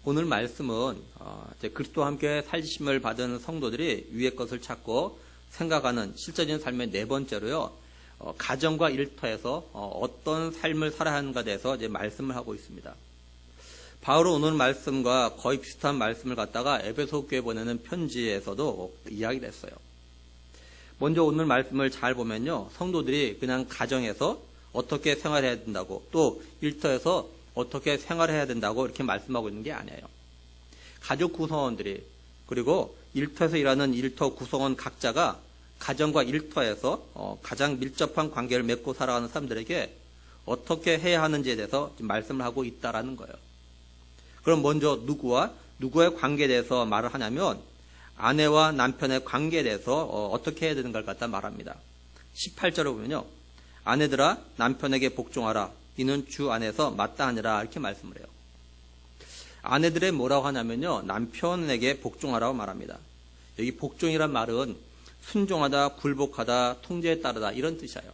오늘 말씀은 이제 그리스도와 함께 살리심을 받은 성도들이 위의 것을 찾고 생각하는 실제적인 삶의 네 번째로요. 가정과 일터에서 어떤 삶을 살아야 하는가에 대해서 이제 말씀을 하고 있습니다. 바울은 오늘 말씀과 거의 비슷한 말씀을 갖다가 에베소 교회에 보내는 편지에서도 이야기를 했어요. 먼저 오늘 말씀을 잘 보면요. 성도들이 그냥 가정에서 어떻게 생활해야 된다고 또 일터에서 어떻게 생활해야 된다고 이렇게 말씀하고 있는 게 아니에요. 가족 구성원들이 그리고 일터에서 일하는 일터 구성원 각자가 가정과 일터에서 가장 밀접한 관계를 맺고 살아가는 사람들에게 어떻게 해야 하는지에 대해서 말씀을 하고 있다라는 거예요. 그럼 먼저 누구의 관계에 대해서 말을 하냐면 아내와 남편의 관계에 대해서 어떻게 해야 되는 걸 갖다 말합니다. 18절을 보면요. 아내들아 남편에게 복종하라. 이는 주 안에서 마땅하니라 이렇게 말씀을 해요. 아내들의 뭐라고 하냐면요. 남편에게 복종하라고 말합니다. 여기 복종이란 말은 순종하다, 굴복하다, 통제에 따르다 이런 뜻이에요.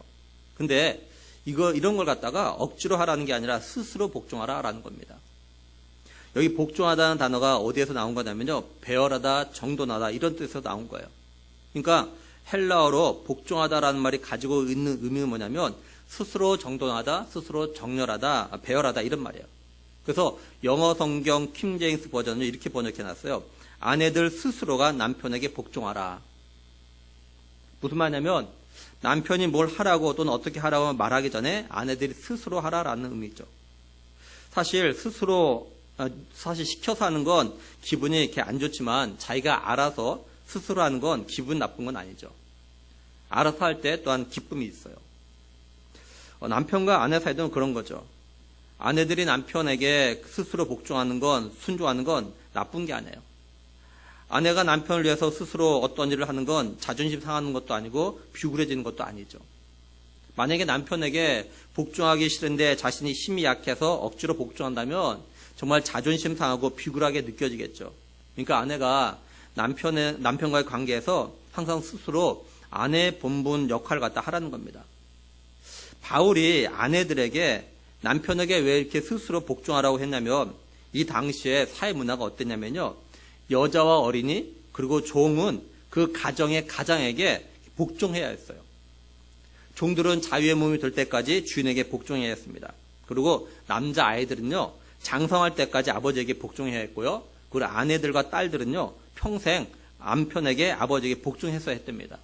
근데 이런 걸 갖다가 억지로 하라는 게 아니라 스스로 복종하라라는 겁니다. 여기 복종하다는 단어가 어디에서 나온 거냐면요. 배열하다, 정돈하다 이런 뜻에서 나온 거예요. 그러니까 헬라어로 복종하다라는 말이 가지고 있는 의미는 뭐냐면 스스로 정돈하다, 스스로 정렬하다, 배열하다 이런 말이에요. 그래서 영어 성경 킹제임스 버전을 이렇게 번역해놨어요. 아내들 스스로가 남편에게 복종하라. 무슨 말이냐면 남편이 뭘 하라고 또는 어떻게 하라고 말하기 전에 아내들이 스스로 하라라는 의미죠. 사실 시켜서 하는 건 기분이 이렇게 안 좋지만 자기가 알아서 스스로 하는 건 기분 나쁜 건 아니죠. 알아서 할 때 또한 기쁨이 있어요. 남편과 아내 사이도 그런 거죠. 아내들이 남편에게 스스로 복종하는 건, 순종하는 건 나쁜 게 아니에요. 아내가 남편을 위해서 스스로 어떤 일을 하는 건 자존심 상하는 것도 아니고 비굴해지는 것도 아니죠. 만약에 남편에게 복종하기 싫은데 자신이 힘이 약해서 억지로 복종한다면 정말 자존심 상하고 비굴하게 느껴지겠죠. 그러니까 아내가 남편과의 관계에서 항상 스스로 아내의 본분 역할을 갖다 하라는 겁니다. 바울이 아내들에게 남편에게 왜 이렇게 스스로 복종하라고 했냐면 이 당시에 사회 문화가 어땠냐면요. 여자와 어린이 그리고 종은 그 가장에게 복종해야 했어요. 종들은 자유의 몸이 될 때까지 주인에게 복종해야 했습니다. 그리고 남자 아이들은요. 장성할 때까지 아버지에게 복종해야 했고요. 그리고 아내들과 딸들은요. 평생 남편에게 아버지에게 복종했어야 했답니다.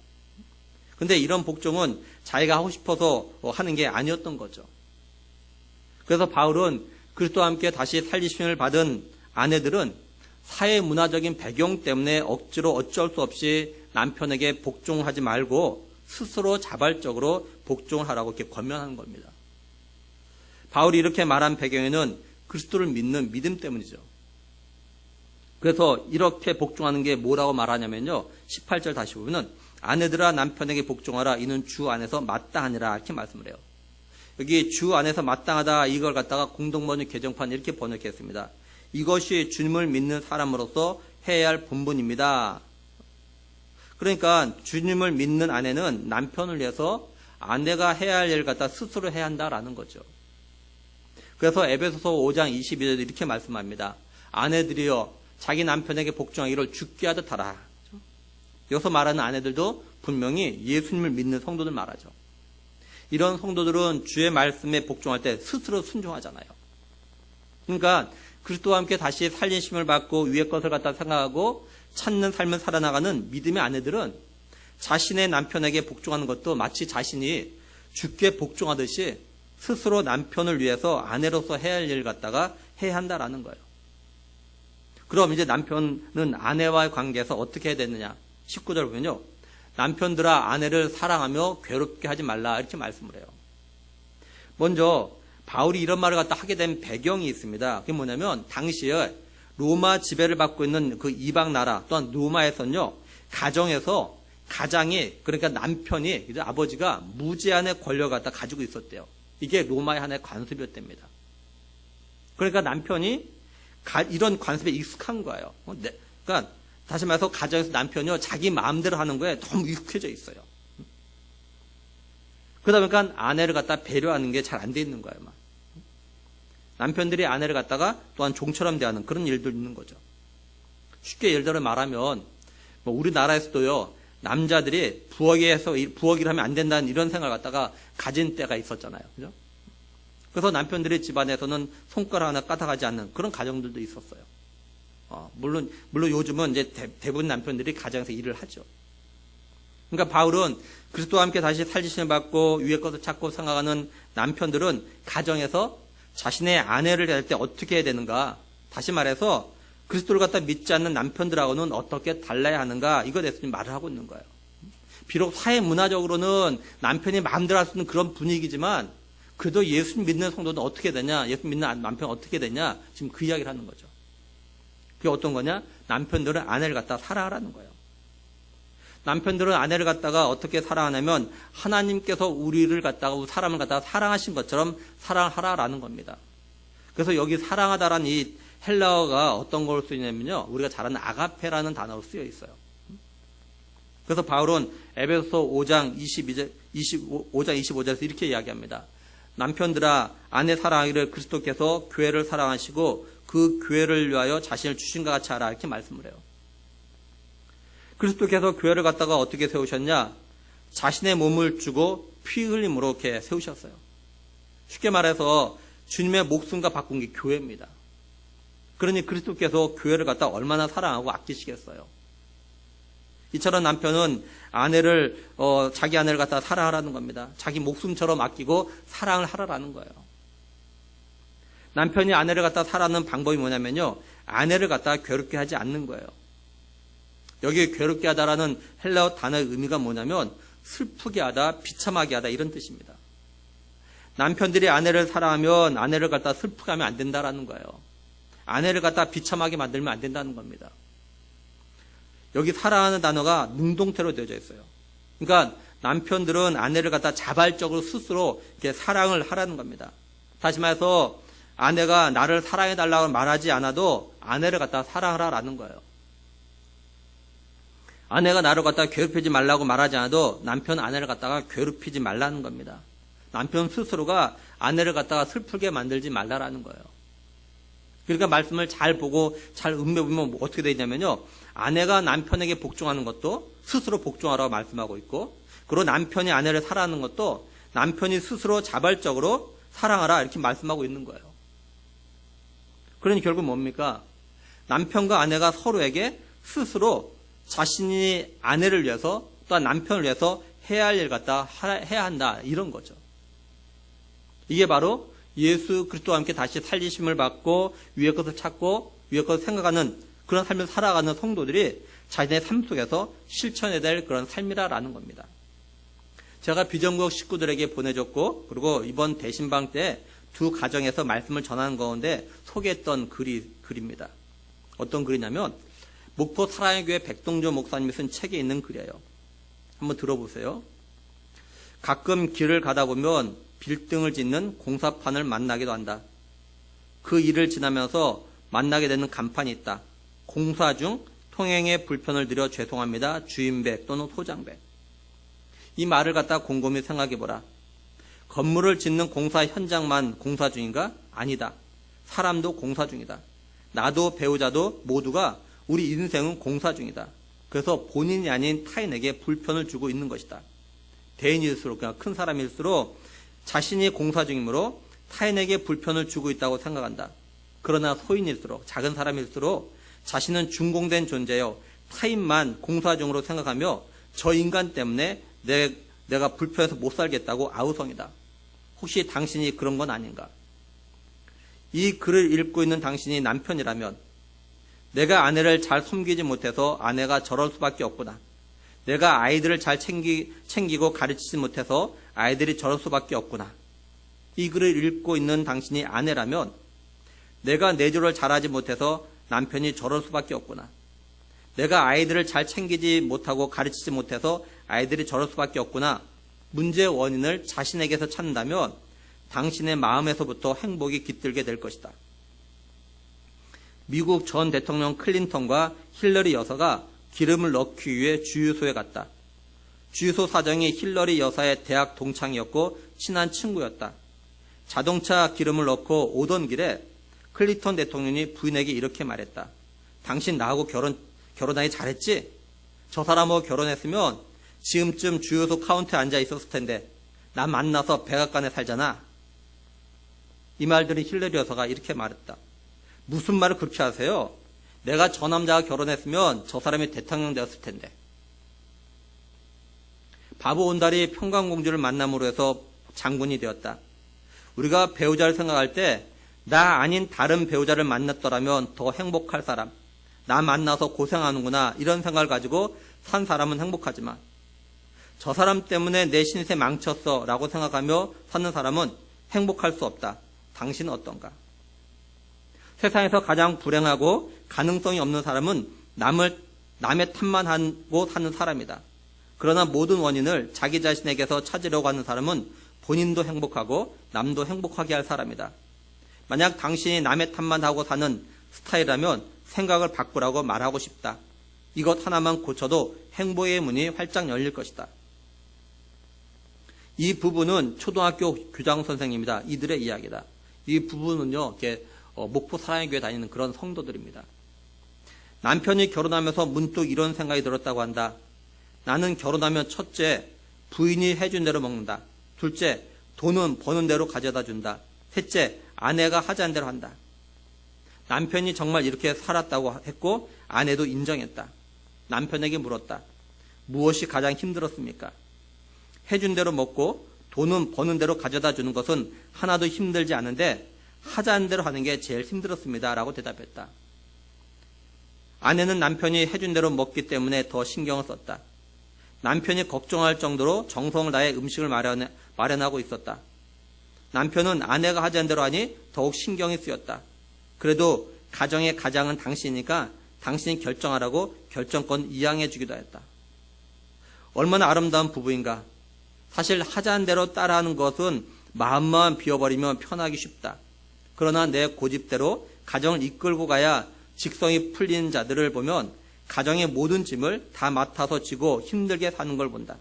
근데 이런 복종은 자기가 하고 싶어서 하는 게 아니었던 거죠. 그래서 바울은 그리스도와 함께 다시 살리심을 받은 아내들은 사회 문화적인 배경 때문에 억지로 어쩔 수 없이 남편에게 복종하지 말고 스스로 자발적으로 복종을 하라고 이렇게 권면하는 겁니다. 바울이 이렇게 말한 배경에는 그리스도를 믿는 믿음 때문이죠. 그래서 이렇게 복종하는 게 뭐라고 말하냐면요. 18절 다시 보면은 아내들아 남편에게 복종하라. 이는 주 안에서 마땅하니라 이렇게 말씀을 해요. 여기 주 안에서 마땅하다 이걸 갖다가 공동번역 개정판 이렇게 번역했습니다. 이것이 주님을 믿는 사람으로서 해야 할 본분입니다. 그러니까 주님을 믿는 아내는 남편을 위해서 아내가 해야 할 일을 갖다 스스로 해야 한다라는 거죠. 그래서 에베소서 5장 22절에 이렇게 말씀합니다. 아내들이여 자기 남편에게 복종하기를 죽게 하듯 하라. 여기서 말하는 아내들도 분명히 예수님을 믿는 성도들 말하죠. 이런 성도들은 주의 말씀에 복종할 때 스스로 순종하잖아요. 그러니까 그리스도와 함께 다시 살리심을 받고 위의 것을 갖다 생각하고 찾는 삶을 살아나가는 믿음의 아내들은 자신의 남편에게 복종하는 것도 마치 자신이 주께 복종하듯이 스스로 남편을 위해서 아내로서 해야 할 일을 갖다가 해야 한다라는 거예요. 그럼 이제 남편은 아내와의 관계에서 어떻게 해야 되느냐? 19절 보면요. 남편들아 아내를 사랑하며 괴롭게 하지 말라 이렇게 말씀을 해요. 먼저 바울이 이런 말을 갖다 하게 된 배경이 있습니다. 그게 뭐냐면 당시에 로마 지배를 받고 있는 그 이방 나라 또한 로마에서는요. 가정에서 가장이 그러니까 남편이 아버지가 무제한의 권력을 갖다 가지고 있었대요. 이게 로마의 하나의 관습이었답니다. 그러니까 남편이 이런 관습에 익숙한 거예요. 그러니까 다시 말해서 가정에서 남편이요 자기 마음대로 하는 거에 너무 익숙해져 있어요. 그러다 보니까 아내를 갖다 배려하는 게 잘 안 돼 있는 거예요. 남편들이 아내를 갖다가 또한 종처럼 대하는 그런 일도 있는 거죠. 쉽게 예를 들어 말하면 우리나라에서도요, 남자들이 부엌일 하면 안 된다는 이런 생각을 갖다가 가진 때가 있었잖아요. 그죠? 그래서 남편들이 집안에서는 손가락 하나 까딱하지 않는 그런 가정들도 있었어요. 물론 요즘은 이제 대부분 남편들이 가정에서 일을 하죠. 그러니까 바울은 그리스도와 함께 다시 살리심을 받고 위의 것을 찾고 생각하는 남편들은 가정에서 자신의 아내를 대할 때 어떻게 해야 되는가, 다시 말해서 그리스도를 갖다 믿지 않는 남편들하고는 어떻게 달라야 하는가, 이거에 대해서 말을 하고 있는 거예요. 비록 사회 문화적으로는 남편이 마음대로 할 수 있는 그런 분위기지만 그래도 예수 믿는 성도는 어떻게 되냐, 예수 믿는 남편 어떻게 되냐, 지금 그 이야기를 하는 거죠. 그게 어떤 거냐? 남편들은 아내를 갖다 사랑하라는 거예요. 남편들은 아내를 갖다가 어떻게 사랑하냐면 하나님께서 우리 사람을 갖다가 사랑하신 것처럼 사랑하라라는 겁니다. 그래서 여기 사랑하다라는 이 헬라어가 어떤 걸 쓰냐면요, 우리가 잘 아는 아가페라는 단어로 쓰여 있어요. 그래서 바울은 에베소서 5장 25절에서 이렇게 이야기합니다. 남편들아, 아내 사랑하기를 그리스도께서 교회를 사랑하시고 그 교회를 위하여 자신을 주신 것 같이 하라, 이렇게 말씀을 해요. 그리스도께서 교회를 갖다가 어떻게 세우셨냐? 자신의 몸을 주고 피 흘림으로 이렇게 세우셨어요. 쉽게 말해서 주님의 목숨과 바꾼 게 교회입니다. 그러니 그리스도께서 교회를 갖다 얼마나 사랑하고 아끼시겠어요. 이처럼 남편은 자기 아내를 갖다 사랑하라는 겁니다. 자기 목숨처럼 아끼고 사랑을 하라라는 거예요. 남편이 아내를 갖다 사랑하는 방법이 뭐냐면요, 아내를 갖다 괴롭게 하지 않는 거예요. 여기 괴롭게 하다라는 헬라어 단어의 의미가 뭐냐면 슬프게 하다, 비참하게 하다, 이런 뜻입니다. 남편들이 아내를 사랑하면 아내를 갖다 슬프게 하면 안 된다라는 거예요. 아내를 갖다 비참하게 만들면 안 된다는 겁니다. 여기 사랑하는 단어가 능동태로 되어져 있어요. 그러니까 남편들은 아내를 갖다 자발적으로 스스로 이렇게 사랑을 하라는 겁니다. 다시 말해서 아내가 나를 사랑해달라고 말하지 않아도 아내를 갖다 사랑하라라는 거예요. 아내가 나를 갖다가 괴롭히지 말라고 말하지 않아도 남편 아내를 갖다가 괴롭히지 말라는 겁니다. 남편 스스로가 아내를 갖다가 슬프게 만들지 말라라는 거예요. 그러니까 말씀을 잘 보고 잘 음매보면 어떻게 되냐면요, 아내가 남편에게 복종하는 것도 스스로 복종하라고 말씀하고 있고, 그리고 남편이 아내를 사랑하는 것도 남편이 스스로 자발적으로 사랑하라, 이렇게 말씀하고 있는 거예요. 그러니 결국 뭡니까? 남편과 아내가 서로에게 스스로 자신이 아내를 위해서 또한 남편을 위해서 해야 할 일 갖다 해야 한다, 이런 거죠. 이게 바로 예수 그리스도와 함께 다시 살리심을 받고 위의 것을 찾고 위의 것을 생각하는 그런 삶을 살아가는 성도들이 자신의 삶 속에서 실천해야 될 그런 삶이라는 겁니다. 제가 비전구역 식구들에게 보내줬고, 그리고 이번 대신방 때 두 가정에서 말씀을 전하는 가운데 소개했던 글입니다. 어떤 글이냐면 목포 사랑의 교회 백동조 목사님이 쓴 책에 있는 글이에요. 한번 들어보세요. 가끔 길을 가다 보면 빌딩을 짓는 공사판을 만나기도 한다. 그 일을 지나면서 만나게 되는 간판이 있다. 공사 중 통행에 불편을 드려 죄송합니다. 주인백 또는 소장백. 이 말을 갖다 곰곰이 생각해보라. 건물을 짓는 공사 현장만 공사 중인가? 아니다. 사람도 공사 중이다. 나도 배우자도 모두가 우리 인생은 공사 중이다. 그래서 본인이 아닌 타인에게 불편을 주고 있는 것이다. 대인일수록, 그냥 큰 사람일수록 자신이 공사 중이므로 타인에게 불편을 주고 있다고 생각한다. 그러나 소인일수록, 작은 사람일수록 자신은 준공된 존재요, 타인만 공사 중으로 생각하며 저 인간 때문에 내가 불편해서 못 살겠다고 아우성이다. 혹시 당신이 그런 건 아닌가? 이 글을 읽고 있는 당신이 남편이라면 내가 아내를 잘 섬기지 못해서 아내가 저럴 수밖에 없구나. 내가 아이들을 잘 챙기고 가르치지 못해서 아이들이 저럴 수밖에 없구나. 이 글을 읽고 있는 당신이 아내라면 내가 내조를 잘하지 못해서 남편이 저럴 수밖에 없구나. 내가 아이들을 잘 챙기지 못하고 가르치지 못해서 아이들이 저럴 수밖에 없구나. 문제의 원인을 자신에게서 찾는다면 당신의 마음에서부터 행복이 깃들게 될 것이다. 미국 전 대통령 클린턴과 힐러리 여사가 기름을 넣기 위해 주유소에 갔다. 주유소 사장이 힐러리 여사의 대학 동창이었고 친한 친구였다. 자동차 기름을 넣고 오던 길에 클린턴 대통령이 부인에게 이렇게 말했다. 당신 나하고 결혼하기 잘했지? 저 사람하고 결혼했으면 지금쯤 주유소 카운터에 앉아 있었을 텐데 나 만나서 백악관에 살잖아. 이 말들이 힐러리 여사가 이렇게 말했다. 무슨 말을 그렇게 하세요? 내가 저 남자가 결혼했으면 저 사람이 대통령 되었을 텐데. 바보 온달이 평강공주를 만남으로 해서 장군이 되었다. 우리가 배우자를 생각할 때 나 아닌 다른 배우자를 만났더라면 더 행복할 사람, 나 만나서 고생하는구나 이런 생각을 가지고 산 사람은 행복하지만 저 사람 때문에 내 신세 망쳤어 라고 생각하며 사는 사람은 행복할 수 없다. 당신은 어떤가? 세상에서 가장 불행하고 가능성이 없는 사람은 남의 탓만 하고 사는 사람이다. 그러나 모든 원인을 자기 자신에게서 찾으려고 하는 사람은 본인도 행복하고 남도 행복하게 할 사람이다. 만약 당신이 남의 탓만 하고 사는 스타일이라면 생각을 바꾸라고 말하고 싶다. 이것 하나만 고쳐도 행복의 문이 활짝 열릴 것이다. 이 부부는 초등학교 교장 선생님이다. 이들의 이야기다. 이 부부는요, 목포 사랑의 교회 다니는 그런 성도들입니다. 남편이 결혼하면서 문득 이런 생각이 들었다고 한다. 나는 결혼하면 첫째, 부인이 해준 대로 먹는다. 둘째, 돈은 버는 대로 가져다 준다. 셋째, 아내가 하자는 대로 한다. 남편이 정말 이렇게 살았다고 했고 아내도 인정했다. 남편에게 물었다. 무엇이 가장 힘들었습니까? 해준 대로 먹고 돈은 버는 대로 가져다 주는 것은 하나도 힘들지 않은데 하자는 대로 하는 게 제일 힘들었습니다. 라고 대답했다. 아내는 남편이 해준 대로 먹기 때문에 더 신경을 썼다. 남편이 걱정할 정도로 정성을 다해 음식을 마련하고 있었다. 남편은 아내가 하자는 대로 하니 더욱 신경이 쓰였다. 그래도 가정의 가장은 당신이니까 당신이 결정하라고 결정권 이양해 주기도 했다. 얼마나 아름다운 부부인가. 사실 하자는 대로 따라하는 것은 마음만 비워버리면 편하기 쉽다. 그러나 내 고집대로 가정을 이끌고 가야 직성이 풀리는 자들을 보면 가정의 모든 짐을 다 맡아서 지고 힘들게 사는 걸 본다.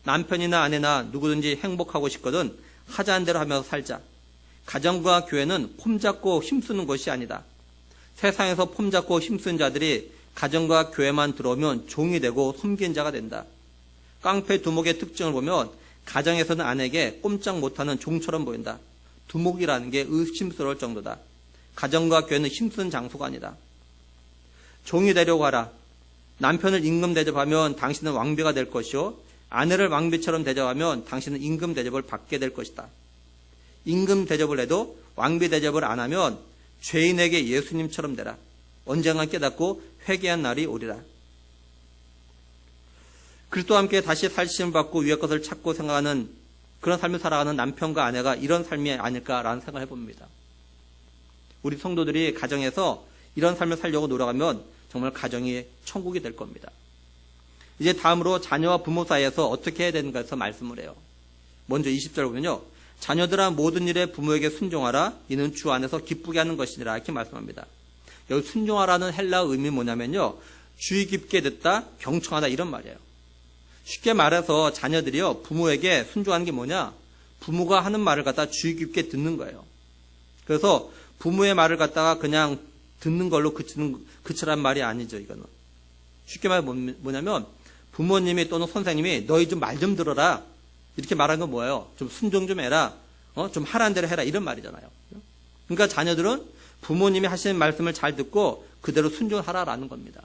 남편이나 아내나 누구든지 행복하고 싶거든 하자는 대로 하면서 살자. 가정과 교회는 폼잡고 힘쓰는 것이 아니다. 세상에서 폼잡고 힘쓰는 자들이 가정과 교회만 들어오면 종이 되고 섬긴 자가 된다. 깡패 두목의 특징을 보면 가정에서는 아내에게 꼼짝 못하는 종처럼 보인다. 두목이라는 게 의심스러울 정도다. 가정과 교회는 힘쓰는 장소가 아니다. 종이 되려고 하라. 남편을 임금 대접하면 당신은 왕비가 될 것이요 아내를 왕비처럼 대접하면 당신은 임금 대접을 받게 될 것이다. 임금 대접을 해도 왕비 대접을 안 하면 죄인에게 예수님처럼 되라. 언젠가 깨닫고 회개한 날이 오리라. 그리스도와 함께 다시 살심을 받고 위의 것을 찾고 생각하는 그런 삶을 살아가는 남편과 아내가 이런 삶이 아닐까라는 생각을 해봅니다. 우리 성도들이 가정에서 이런 삶을 살려고 노력하면 정말 가정이 천국이 될 겁니다. 이제 다음으로 자녀와 부모 사이에서 어떻게 해야 되는가 해서 말씀을 해요. 먼저 20절 보면요. 자녀들아 모든 일에 부모에게 순종하라. 이는 주 안에서 기쁘게 하는 것이니라. 이렇게 말씀합니다. 여기 순종하라는 헬라어 의미 뭐냐면요. 주의 깊게 듣다, 경청하다 이런 말이에요. 쉽게 말해서 자녀들이요. 부모에게 순종하는 게 뭐냐? 부모가 하는 말을 갖다 주의 깊게 듣는 거예요. 그래서 부모의 말을 갖다가 그냥 듣는 걸로 그치란 말이 아니죠. 이거는. 쉽게 말하면 뭐냐면 부모님이 또는 선생님이 너희 좀 말 좀 들어라. 이렇게 말하는 건 뭐예요? 좀 순종 좀 해라. 좀 하라는 대로 해라. 이런 말이잖아요. 그러니까 자녀들은 부모님이 하시는 말씀을 잘 듣고 그대로 순종하라라는 겁니다.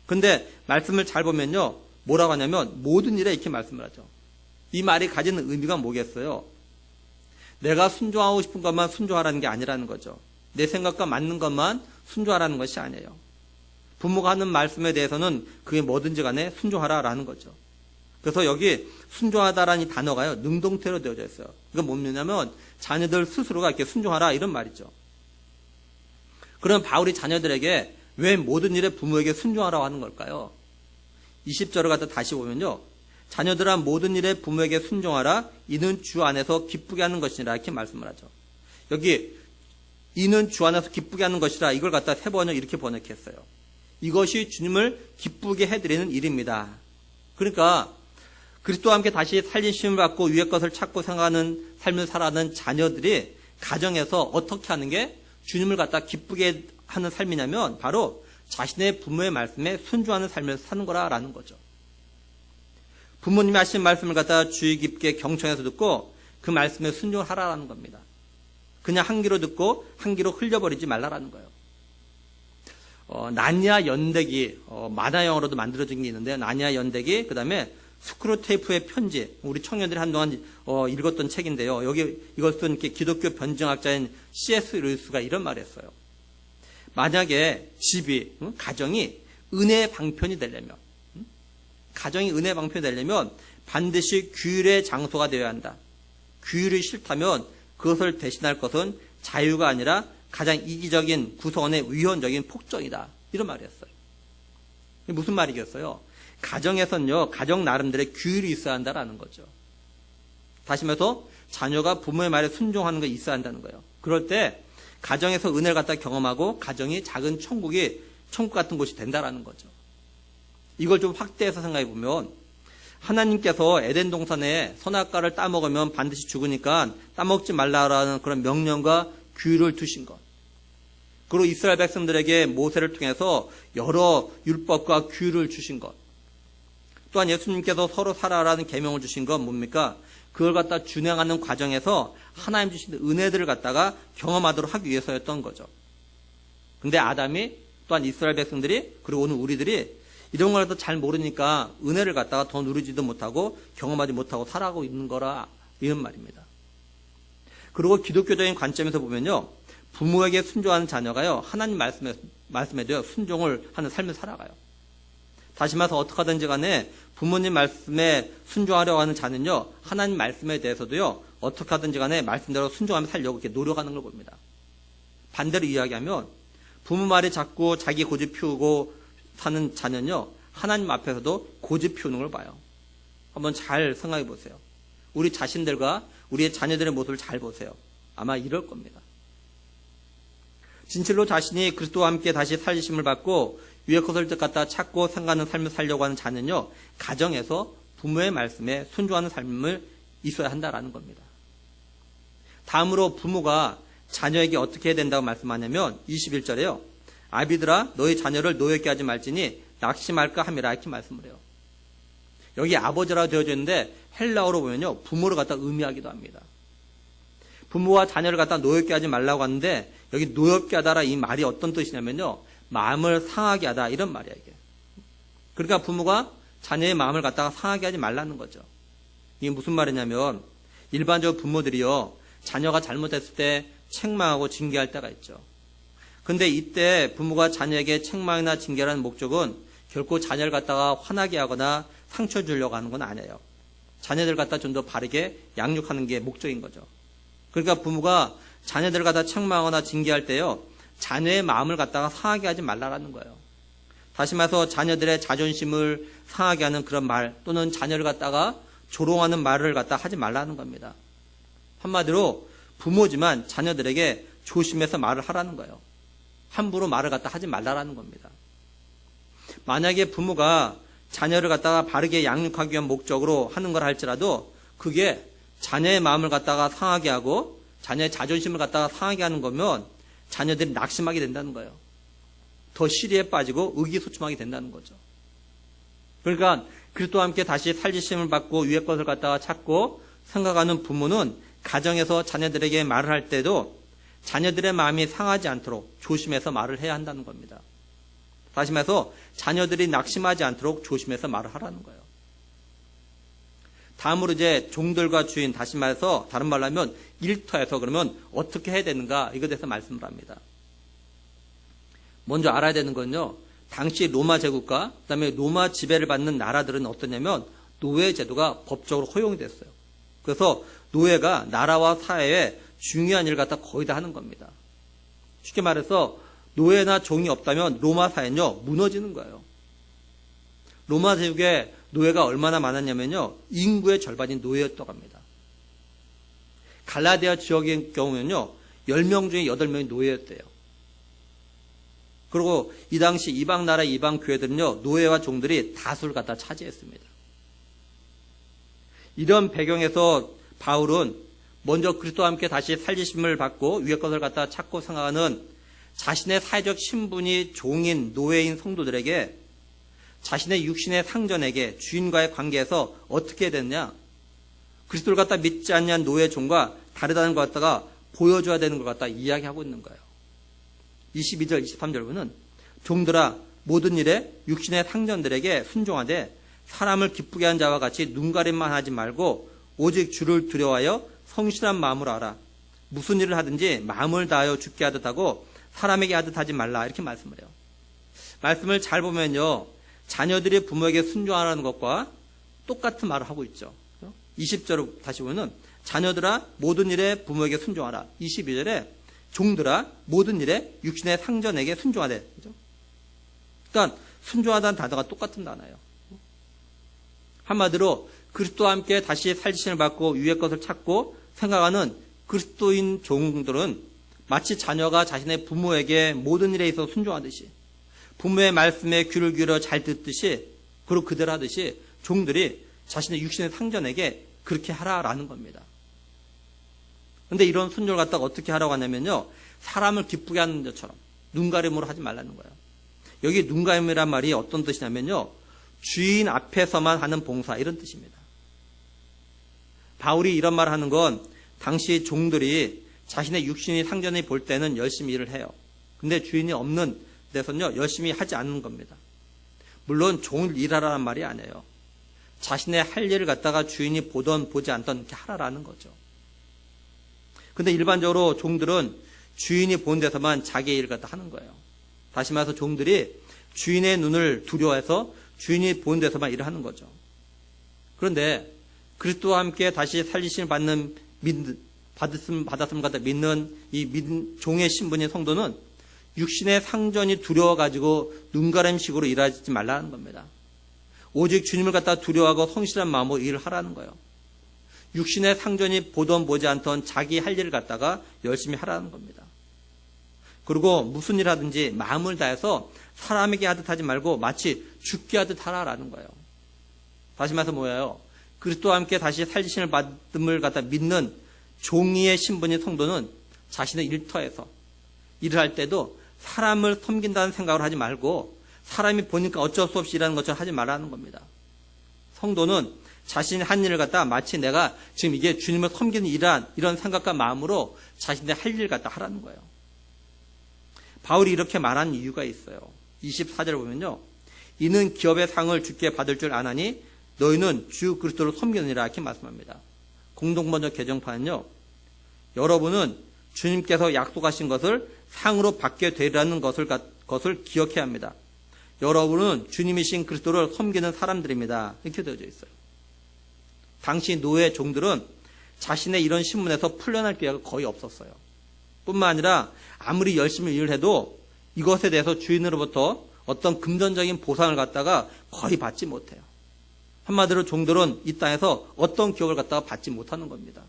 근데 말씀을 잘 보면요. 뭐라고 하냐면 모든 일에 이렇게 말씀을 하죠. 이 말이 가지는 의미가 뭐겠어요? 내가 순종하고 싶은 것만 순종하라는 게 아니라는 거죠. 내 생각과 맞는 것만 순종하라는 것이 아니에요. 부모가 하는 말씀에 대해서는 그게 뭐든지 간에 순종하라라는 거죠. 그래서 여기 순종하다라는 이 단어가요. 능동태로 되어져 있어요. 이건 뭐냐면 자녀들 스스로가 이렇게 순종하라 이런 말이죠. 그럼 바울이 자녀들에게 왜 모든 일에 부모에게 순종하라고 하는 걸까요? 20절을 갖다 다시 보면요. 자녀들아 모든 일에 부모에게 순종하라. 이는 주 안에서 기쁘게 하는 것이라 이렇게 말씀을 하죠. 여기 이는 주 안에서 기쁘게 하는 것이라 이걸 갖다 세 번을 이렇게 번역했어요. 이것이 주님을 기쁘게 해드리는 일입니다. 그러니까 그리스도와 함께 다시 살리심을 받고 위의 것을 찾고 생각하는 삶을 살아가는 자녀들이 가정에서 어떻게 하는 게 주님을 갖다 기쁘게 하는 삶이냐면 바로 자신의 부모의 말씀에 순종하는 삶을 사는 거라는 거죠. 부모님이 하신 말씀을 갖다가 주의 깊게 경청해서 듣고 그 말씀에 순종을 하라라는 겁니다. 그냥 한 귀로 듣고 한 귀로 흘려버리지 말라라는 거예요. 나니아 연대기, 만화영어로도 만들어진 게 있는데 나니아 연대기, 그 다음에 스크루테이프의 편지, 우리 청년들이 한동안 읽었던 책인데요. 이것은 기독교 변증학자인 C.S. 루이스가 이런 말을 했어요. 만약에 집이, 가정이 은혜의 방편이 되려면, 가정이 은혜의 방편이 되려면 반드시 규율의 장소가 되어야 한다. 규율이 싫다면 그것을 대신할 것은 자유가 아니라 가장 이기적인 구성원의 위헌적인 폭정이다. 이런 말이었어요. 무슨 말이겠어요? 가정에서는요, 가정 나름대로의 규율이 있어야 한다라는 거죠. 다시 말해서 자녀가 부모의 말에 순종하는 게 있어야 한다는 거예요. 그럴 때 가정에서 은혜를 갖다 경험하고 가정이 작은 천국 같은 곳이 된다라는 거죠. 이걸 좀 확대해서 생각해 보면 하나님께서 에덴 동산에 선악과를 따먹으면 반드시 죽으니까 따먹지 말라라는 그런 명령과 규율을 두신 것. 그리고 이스라엘 백성들에게 모세를 통해서 여러 율법과 규율을 주신 것. 또한 예수님께서 서로 살아라는 계명을 주신 건 뭡니까? 그걸 갖다 준행하는 과정에서 하나님 주신 은혜들을 갖다가 경험하도록 하기 위해서였던 거죠. 근데 아담이 또한 이스라엘 백성들이 그리고 오늘 우리들이 이런 걸 잘 모르니까 은혜를 갖다가 더 누리지도 못하고 경험하지 못하고 살아가고 있는 거라 이런 말입니다. 그리고 기독교적인 관점에서 보면요. 부모에게 순종하는 자녀가요. 하나님 말씀에도요. 순종을 하는 삶을 살아가요. 다시 말해서 어떻게 하든지 간에 부모님 말씀에 순종하려고 하는 자는요. 하나님 말씀에 대해서도요. 어떻게 하든지 간에 말씀대로 순종하며 살려고 이렇게 노력하는 걸 봅니다. 반대로 이야기하면 부모 말에 자꾸 자기 고집 피우고 사는 자녀는요. 하나님 앞에서도 고집 피우는 걸 봐요. 한번 잘 생각해 보세요. 우리 자신들과 우리의 자녀들의 모습을 잘 보세요. 아마 이럴 겁니다. 진실로 자신이 그리스도와 함께 다시 살리심을 받고 위의 것을 갖다 찾고 생각하는 삶을 살려고 하는 자는요. 가정에서 부모의 말씀에 순종하는 삶을 있어야 한다라는 겁니다. 다음으로 부모가 자녀에게 어떻게 해야 된다고 말씀하냐면 21절에요. 아비들아 너희 자녀를 노엽게 하지 말지니 낙심할까 함이라 이렇게 말씀을 해요. 여기 아버지라고 되어져 있는데 헬라어로 보면요. 부모를 갖다 의미하기도 합니다. 부모와 자녀를 갖다 노엽게 하지 말라고 하는데 여기 노엽게 하다라 이 말이 어떤 뜻이냐면요. 마음을 상하게 하다 이런 말이야 이게. 그러니까 부모가 자녀의 마음을 갖다가 상하게 하지 말라는 거죠. 이게 무슨 말이냐면 일반적으로 부모들이요. 자녀가 잘못했을 때 책망하고 징계할 때가 있죠. 근데 이때 부모가 자녀에게 책망이나 징계라는 목적은 결코 자녀를 갖다가 화나게 하거나 상처 주려고 하는 건 아니에요. 자녀들 갖다 좀 더 바르게 양육하는 게 목적인 거죠. 그러니까 부모가 자녀들을 갖다 책망하거나 징계할 때요. 자녀의 마음을 갖다가 상하게 하지 말라라는 거예요. 다시 말해서 자녀들의 자존심을 상하게 하는 그런 말 또는 자녀를 갖다가 조롱하는 말을 갖다 하지 말라는 겁니다. 한마디로 부모지만 자녀들에게 조심해서 말을 하라는 거예요. 함부로 말을 갖다 하지 말라라는 겁니다. 만약에 부모가 자녀를 갖다가 바르게 양육하기 위한 목적으로 하는 걸 할지라도 그게 자녀의 마음을 갖다가 상하게 하고 자녀의 자존심을 갖다가 상하게 하는 거면 자녀들이 낙심하게 된다는 거예요. 더 시리에 빠지고 의기소침하게 된다는 거죠. 그러니까 그리스도와 함께 다시 살리심을 받고 위의 것을 갖다가 찾고 생각하는 부모는 가정에서 자녀들에게 말을 할 때도 자녀들의 마음이 상하지 않도록 조심해서 말을 해야 한다는 겁니다. 다시 말해서 자녀들이 낙심하지 않도록 조심해서 말을 하라는 거예요. 다음으로 이제 종들과 주인, 다시 말해서 다른 말로 하면 일터에서 그러면 어떻게 해야 되는가 이것에 대해서 말씀을 합니다. 먼저 알아야 되는 건요. 당시 로마 제국과 그다음에 로마 지배를 받는 나라들은 어떠냐면 노예 제도가 법적으로 허용이 됐어요. 그래서 노예가 나라와 사회에 중요한 일을 갖다 거의 다 하는 겁니다. 쉽게 말해서 노예나 종이 없다면 로마 사회는요 무너지는 거예요. 로마 제국에 노예가 얼마나 많았냐면요 인구의 절반이 노예였다고 합니다. 갈라디아 지역의 경우는요 10명 중에 8명이 노예였대요. 그리고 이 당시 이방 나라 이방 교회들은요 노예와 종들이 다수를 갖다 차지했습니다. 이런 배경에서 바울은 먼저 그리스도와 함께 다시 살리심을 받고 위의 것을 갖다 찾고 생각하는 자신의 사회적 신분이 종인 노예인 성도들에게 자신의 육신의 상전에게 주인과의 관계에서 어떻게 해야 되느냐, 그리스도를 갖다 믿지 않는 노예 종과 다르다는 것 갖다가 보여줘야 되는 것 갖다 이야기하고 있는 거예요. 22절 23절 보면 종들아 모든 일에 육신의 상전들에게 순종하되 사람을 기쁘게 한 자와 같이 눈가림만 하지 말고 오직 주를 두려워하여 성실한 마음으로 하라. 무슨 일을 하든지 마음을 다하여 주께 하듯 하고 사람에게 하듯 하지 말라. 이렇게 말씀을 해요. 말씀을 잘 보면요, 자녀들이 부모에게 순종하라는 것과 똑같은 말을 하고 있죠. 20절을 다시 보면 자녀들아 모든 일에 부모에게 순종하라. 22절에 종들아 모든 일에 육신의 상전에게 순종하되. 그러니까 순종하다는 단어가 똑같은 단어예요. 한마디로 그리스도와 함께 다시 살리심을 받고 위의 것을 찾고 생각하는 그리스도인 종들은 마치 자녀가 자신의 부모에게 모든 일에 있어서 순종하듯이, 부모의 말씀에 귀를 기울여 잘 듣듯이, 그리고 그대로 하듯이 종들이 자신의 육신의 상전에게 그렇게 하라라는 겁니다. 그런데 이런 순종을 갖다가 어떻게 하라고 하냐면요, 사람을 기쁘게 하는 것처럼 눈가림으로 하지 말라는 거예요. 여기 눈가림이란 말이 어떤 뜻이냐면요, 주인 앞에서만 하는 봉사, 이런 뜻입니다. 바울이 이런 말을 하는 건 당시 종들이 자신의 육신이 상전이 볼 때는 열심히 일을 해요. 근데 주인이 없는 데서는요, 열심히 하지 않는 겁니다. 물론 종을 일하라는 말이 아니에요. 자신의 할 일을 갖다가 주인이 보던 보지 않던 이렇게 하라라는 거죠. 근데 일반적으로 종들은 주인이 본 데서만 자기의 일을 갖다 하는 거예요. 다시 말해서 종들이 주인의 눈을 두려워해서 주인이 본 데서만 일을 하는 거죠. 그런데 그리스도와 함께 다시 살리심을 받았음을 갖다 믿는 이 종의 신분인 성도는 육신의 상전이 두려워가지고 눈가림식으로 일하지 말라는 겁니다. 오직 주님을 갖다 두려워하고 성실한 마음으로 일을 하라는 거예요. 육신의 상전이 보던 보지 않던 자기 할 일을 갖다가 열심히 하라는 겁니다. 그리고 무슨 일 하든지 마음을 다해서 사람에게 하듯 하지 말고 마치 죽게 하듯 하라라는 거예요. 다시 말해서 뭐예요? 그리스도와 함께 다시 살리심을 받음을 갖다 믿는 종이의 신분인 성도는 자신의 일터에서 일을 할 때도 사람을 섬긴다는 생각을 하지 말고 사람이 보니까 어쩔 수 없이 일하는 것처럼 하지 말라는 겁니다. 성도는 자신이 한 일을 갖다 마치 내가 지금 이게 주님을 섬기는 이런 생각과 마음으로 자신의 할 일을 갖다 하라는 거예요. 바울이 이렇게 말한 이유가 있어요. 24절 보면요, 이는 기업의 상을 주께 받을 줄 아나니 너희는 주 그리스도를 섬기느니라, 이렇게 말씀합니다. 공동번역 개정판은요, 여러분은 주님께서 약속하신 것을 상으로 받게 되리라는 것을 기억해야 합니다. 여러분은 주님이신 그리스도를 섬기는 사람들입니다. 이렇게 되어져 있어요. 당시 노예 종들은 자신의 이런 신분에서 풀려날 기회가 거의 없었어요. 뿐만 아니라 아무리 열심히 일을 해도 이것에 대해서 주인으로부터 어떤 금전적인 보상을 갖다가 거의 받지 못해요. 한마디로 종들은 이 땅에서 어떤 기업을 갖다가 받지 못하는 겁니다.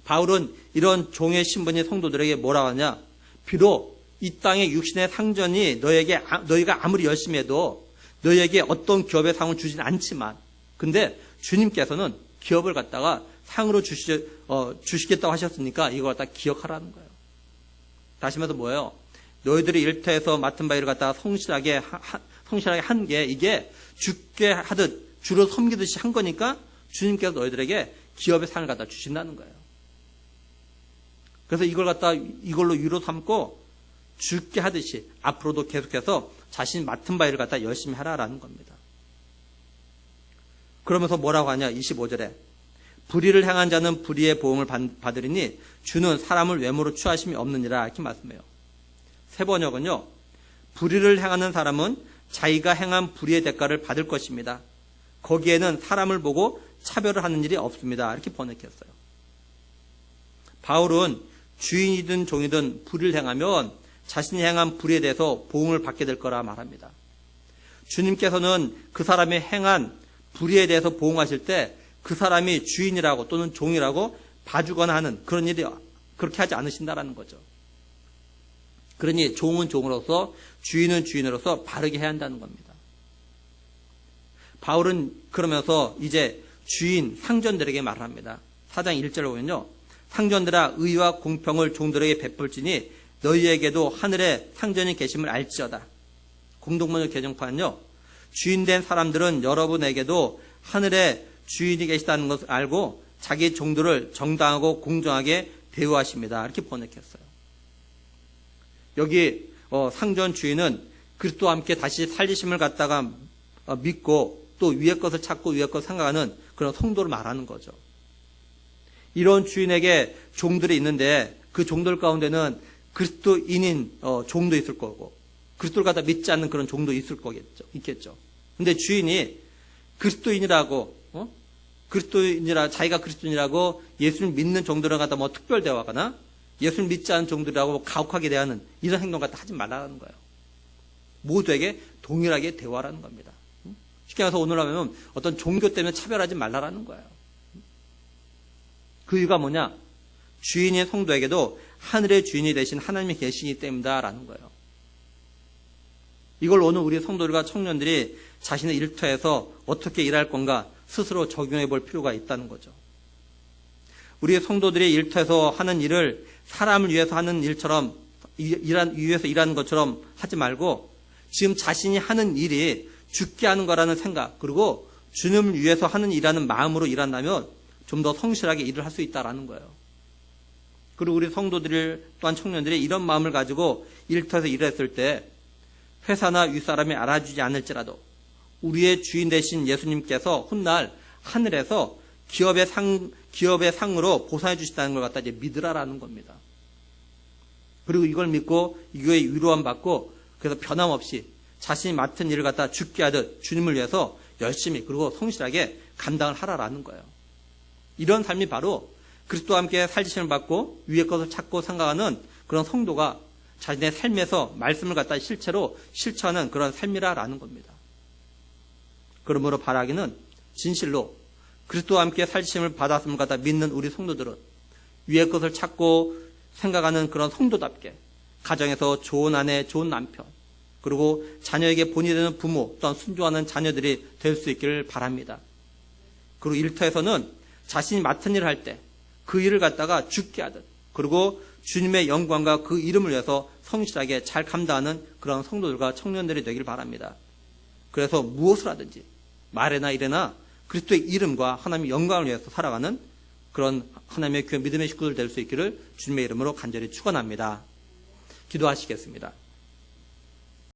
바울은 이런 종의 신분인 성도들에게 뭐라고 하냐, 비록 이 땅의 육신의 상전이 너희가 아무리 열심히 해도 너희에게 어떤 기업의 상을 주진 않지만, 근데 주님께서는 기업을 갖다가 상으로 주시겠다고 하셨으니까 이걸 갖다 기억하라는 거예요. 다시 말해서 뭐예요? 너희들이 일터에서 맡은 바 일을 갖다가 성실하게 한 게 이게 주께 하듯 주를 섬기듯이 한 거니까 주님께서 너희들에게 기업의 상을 갖다 주신다는 거예요. 그래서 이걸 갖다 이걸로 위로 삼고 주께 하듯이 앞으로도 계속해서 자신이 맡은 바 일을 갖다 열심히 하라라는 겁니다. 그러면서 뭐라고 하냐, 25절에 불의를 행한 자는 불의의 보응을 받으리니 주는 사람을 외모로 취하심이 없느니라, 이렇게 말씀해요. 새 번역은요, 불의를 행하는 사람은 자기가 행한 불의의 대가를 받을 것입니다. 거기에는 사람을 보고 차별을 하는 일이 없습니다, 이렇게 번역했어요. 바울은 주인이든 종이든 불의를 행하면 자신이 행한 불의에 대해서 보응을 받게 될 거라 말합니다. 주님께서는 그 사람이 행한 불의에 대해서 보응하실 때 그 사람이 주인이라고 또는 종이라고 봐주거나 하는 그런 일이 그렇게 하지 않으신다라는 거죠. 그러니 종은 종으로서 주인은 주인으로서 바르게 해야 한다는 겁니다. 바울은 그러면서 이제 주인 상전들에게 말합니다. 4장 1절을 보면요. 상전들아 의와 공평을 종들에게 베풀지니 너희에게도 하늘에 상전이 계심을 알지어다. 공동번역 개정판은요. 주인된 사람들은 여러분에게도 하늘에 주인이 계시다는 것을 알고 자기 종들을 정당하고 공정하게 대우하십니다. 이렇게 번역했어요. 여기 상전 주인은 그리스도와 함께 다시 살리심을 갖다가 믿고 또 위의 것을 찾고 위의 것을 생각하는 그런 성도를 말하는 거죠. 이런 주인에게 종들이 있는데 그 종들 가운데는 그리스도인인 종도 있을 거고 그리스도를 갖다 믿지 않는 그런 종도 있겠죠. 근데 주인이 그리스도인이라고 자기가 그리스도인이라고 예수를 믿는 종들을 갖다 뭐 특별 대화하거나 예수를 믿지 않는 종들이라고 가혹하게 대하는 이런 행동 갖다 하지 말라는 거예요. 모두에게 동일하게 대화라는 겁니다. 쉽게 말해서 오늘 하면 어떤 종교 때문에 차별하지 말라라는 거예요. 그 이유가 뭐냐? 주인의 성도에게도 하늘의 주인이 되신 하나님이 계시기 때문이다라는 거예요. 이걸 오늘 우리 성도들과 청년들이 자신의 일터에서 어떻게 일할 건가 스스로 적용해 볼 필요가 있다는 거죠. 우리 성도들이 일터에서 하는 일을 사람을 위해서 하는 일처럼 위해서 일하는 것처럼 하지 말고 지금 자신이 하는 일이 죽게 하는 거라는 생각 그리고 주님을 위해서 하는 일하는 마음으로 일한다면 좀 더 성실하게 일을 할 수 있다라는 거예요. 그리고 우리 성도들 또한 청년들이 이런 마음을 가지고 일터에서 일했을 때 회사나 윗사람이 알아주지 않을지라도 우리의 주인 되신 예수님께서 훗날 하늘에서 기업의 상으로 보상해 주시다는 걸 갖다 이제 믿으라라는 겁니다. 그리고 이걸 믿고 이거에 위로함 받고 그래서 변함없이 자신이 맡은 일을 갖다 죽게 하듯 주님을 위해서 열심히 그리고 성실하게 감당을 하라라는 거예요. 이런 삶이 바로 그리스도와 함께 살리심을 받고 위의 것을 찾고 생각하는 그런 성도가 자신의 삶에서 말씀을 갖다 실체로 실천하는 그런 삶이라는 겁니다. 그러므로 바라기는 진실로 그리스도와 함께 살리심을 받았음을 갖다 믿는 우리 성도들은 위의 것을 찾고 생각하는 그런 성도답게 가정에서 좋은 아내, 좋은 남편, 그리고 자녀에게 본이 되는 부모 또한 순종하는 자녀들이 될 수 있기를 바랍니다. 그리고 일터에서는 자신이 맡은 일을 할 때 그 일을 갖다가 죽게 하듯 그리고 주님의 영광과 그 이름을 위해서 성실하게 잘 감당하는 그런 성도들과 청년들이 되길 바랍니다. 그래서 무엇을 하든지 말에나 일에나 그리스도의 이름과 하나님의 영광을 위해서 살아가는 그런 하나님의 교회 믿음의 식구들 될 수 있기를 주님의 이름으로 간절히 축원합니다. 기도하시겠습니다.